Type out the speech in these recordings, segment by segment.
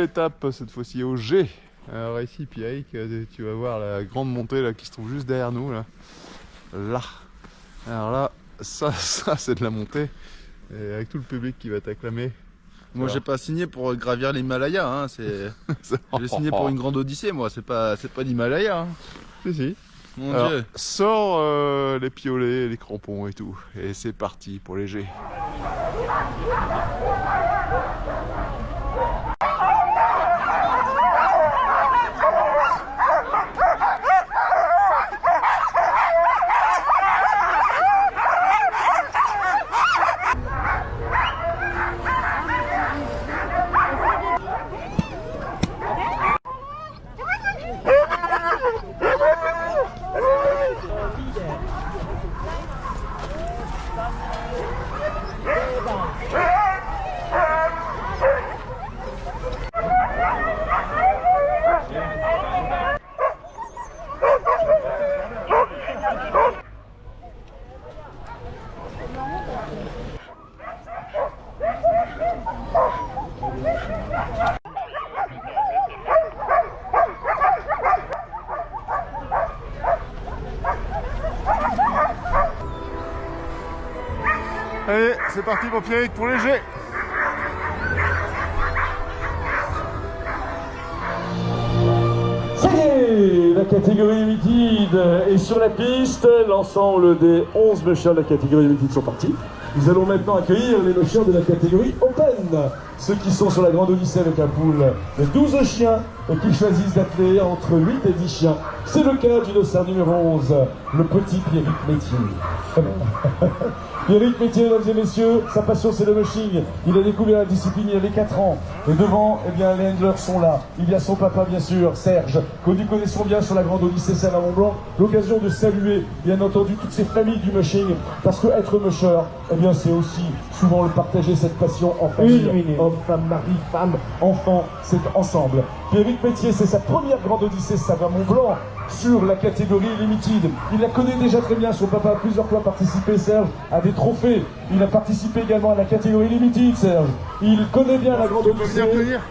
étape, cette fois-ci au G. Alors ici, Pierrick, tu vas voir la grande montée là, qui se trouve juste derrière nous. Là. Alors là, ça c'est de la montée. Et avec tout le public qui va t'acclamer. Moi j'ai pas signé pour gravir l'Himalaya, hein. J'ai signé pour une grande odyssée, moi, c'est pas l'Himalaya. Hein. Si. Mon Alors, Dieu. sors les piolets, les crampons et tout. Et c'est parti pour les G. Allez, c'est parti pour Pierrick pour les G. Ça y est, la catégorie Limited est sur la piste. L'ensemble des 11 mushers de la catégorie Limited sont partis. Nous allons maintenant accueillir les mushers de la catégorie Open. Ceux qui sont sur la grande odyssée avec un pool de 12 chiens et qui choisissent d'atteler entre 8 et 10 chiens. C'est le cas du dossard numéro 11, le petit Pierrick Métier. Pierrick Métier, mesdames et messieurs, sa passion c'est le mushing. Il a découvert la discipline il y avait 4 ans. Et devant, eh bien, les handlers sont là. Il y a son papa, bien sûr, Serge, que nous connaissons bien sur la grande odyssée Salles-à-Mont-Blanc. L'occasion de saluer, bien entendu, toutes ces familles du mushing. Parce que être musher, eh bien, c'est aussi souvent le partager cette passion en famille. Homme, femme, mari, femme, enfant, c'est ensemble. Pierrick Métier, c'est sa première grande odyssée Salles-à-Mont-Blanc sur la catégorie Limited. Il la connaît déjà très bien, son papa a plusieurs fois participé, Serge, à des trophées. Il a participé également à la catégorie Limited, Serge. Il connaît bien la grande odyssée.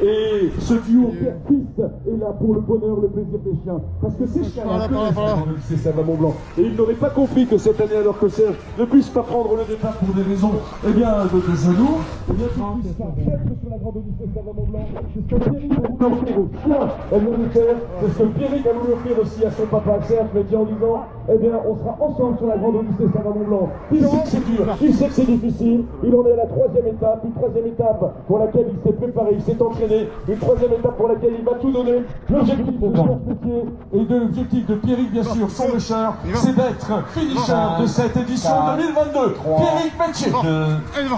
Et ce duo père-fils est là pour le bonheur, le plaisir des chiens. Parce que ces chiens-là connaissent la grande odyssée Salles-à-Mont-Blanc. Et il n'aurait pas compris que cette année, alors que Serge ne puisse pas prendre le départ pour des raisons, eh bien, de genoux, eh bien, qu'il puisse pas être sur la grande odyssée Salles-à-Mont-Blanc. C'est ce que Pierrick a voulu offrir aux chiens. Elle vient de faire. C'est ce que Pierrick a voulu offrir aussi à son papa Serge, mais dit en disant, eh bien, on sera ensemble sur la grande odyssée Salles-à-Mont-Blanc. Il sait que c'est dur, il sait que c'est difficile, il en est à la 3e étape, une 3e étape pour laquelle il s'est préparé, il s'est entraîné, une 3e étape pour laquelle il va tout donner. L'objectif de Serge Métier et de l'objectif de Pierrick, bien sûr, son musher, c'est d'être finisher de cette édition 2022. Pierrick Métier. 2, 1, go.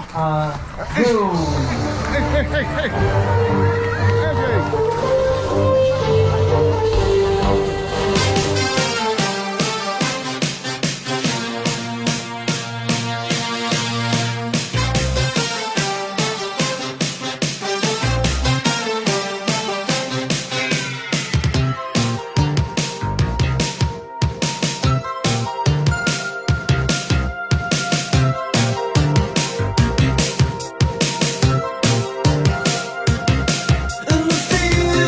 And the feeling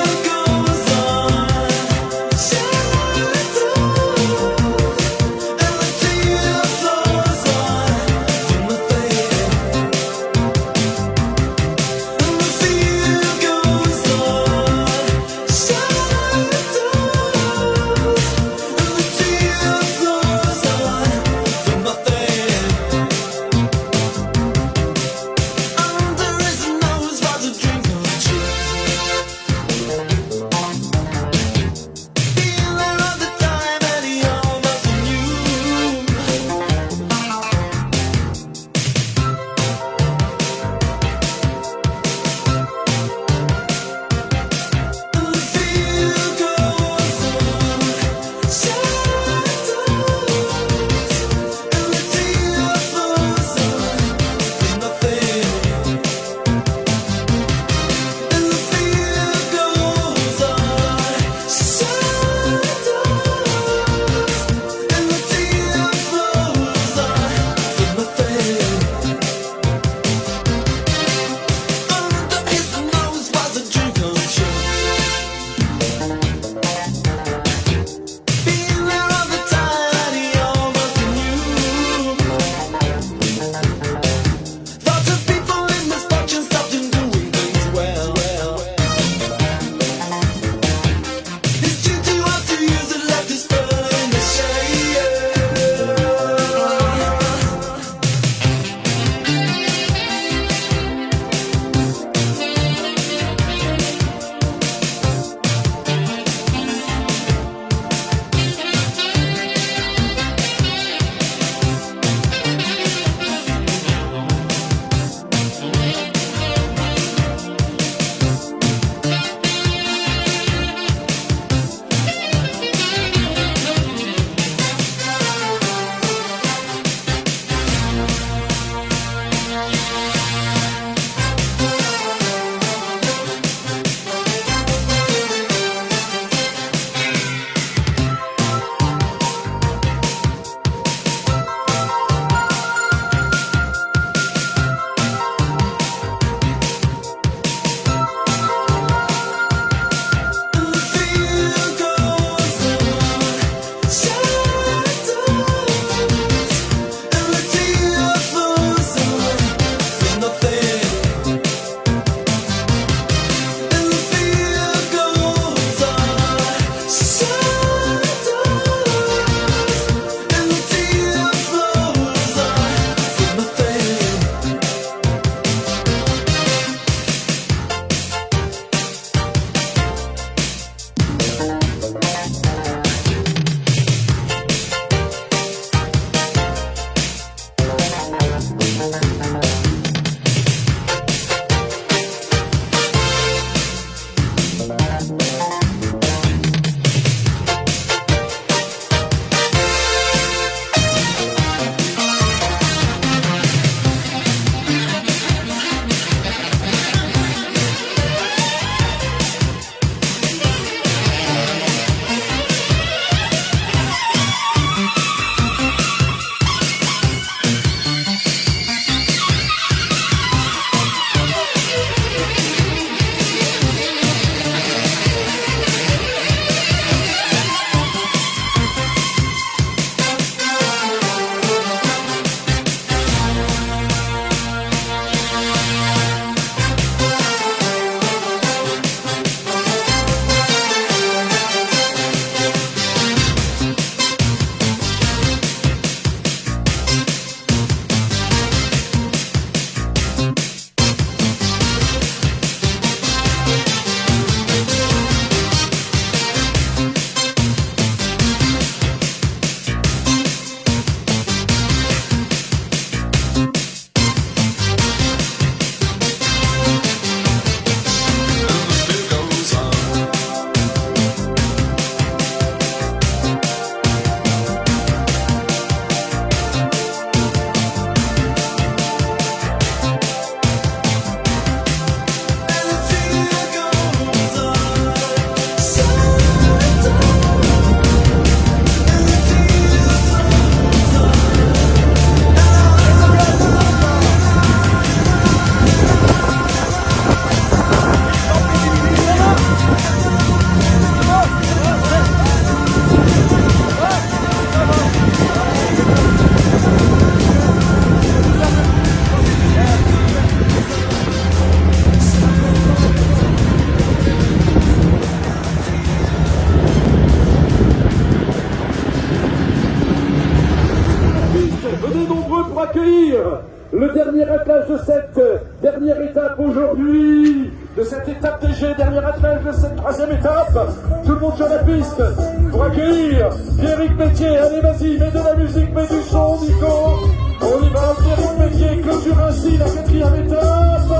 accueillir le dernier attelage de cette dernière étape aujourd'hui, de cette étape DG, dernier attelage de cette troisième étape. Tout le monde sur la piste pour accueillir Pierrick Métier. Allez, vas-y, mets de la musique, mets du son, Nico. On y va, Pierrick Métier clôture ainsi la quatrième étape.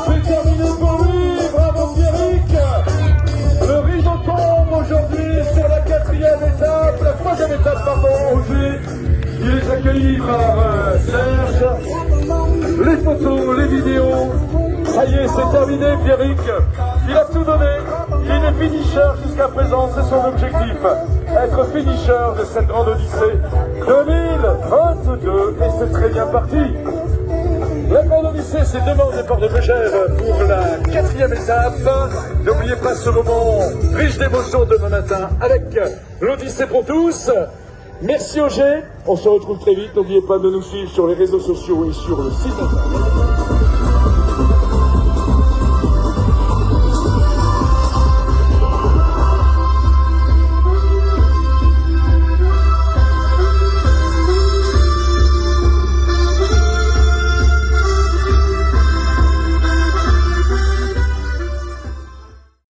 C'est terminé pour lui, bravo Pierrick. Le rideau tombe aujourd'hui sur la quatrième étape, la troisième étape, pardon, aujourd'hui. Il est accueilli par Serge. Les photos, les vidéos. Ça y est, c'est terminé, Pierrick. Il a tout donné. Il est finisher jusqu'à présent, c'est son objectif. Être finisher de cette grande Odyssée 2022. Et c'est très bien parti. La grande Odyssée, c'est demain au départ de Megève pour la quatrième étape. N'oubliez pas ce moment riche d'émotions demain matin avec l'Odyssée pour tous. Merci Auger, on se retrouve très vite. N'oubliez pas de nous suivre sur les réseaux sociaux et sur le site internet.